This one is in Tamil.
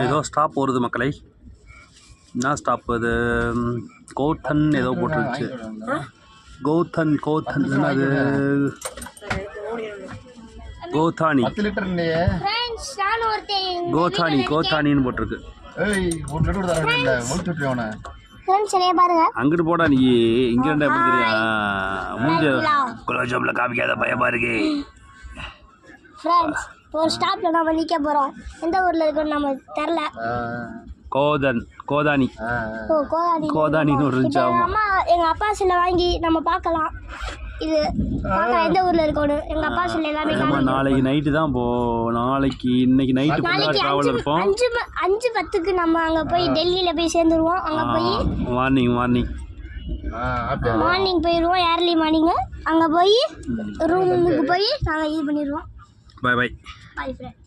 ஏதோ ஸ்டாப் வருது மக்களை. என்ன ஸ்டாப் அது? கோத்தன் ஏதோ போட்டுருச்சு. கோத்தன் அது கோத்தானி கோத்தானின்னு போட்டிருக்கு. அங்கிட்டு போடா நீ. இங்க இருந்தா எப்படி தெரியும்? மூஞ்ச குலோஜாம்ல காமிக்காத, பயமா இருக்கு. ஒரு ஸ்டாப்ல நாம நிக்க போறோம். எந்த ஊர்ல இருக்குன்னு நம்ம தெரியல. கோதானி ஒரு அம்மா எங்க அப்பா சில வாங்கி நம்ம பார்க்கலாம். இது பார்க்கலாம் எந்த ஊர்ல இருக்கணும். எங்க அப்பா சில எல்லாமே நாளைக்கு நைட்டு தான் இன்னைக்கு நைட்டு டிராவல் இருப்போம். 5:10க்கு நம்ம அங்க போய் டெல்லியில போய் சேர்ந்துருவோம். அங்க போய் மார்னிங் போயிடுவோம். ஏர்லி மார்னிங் அங்க போய் ரூமுக்கு போய் நாங்க இது பண்ணிடுவோம். By friend.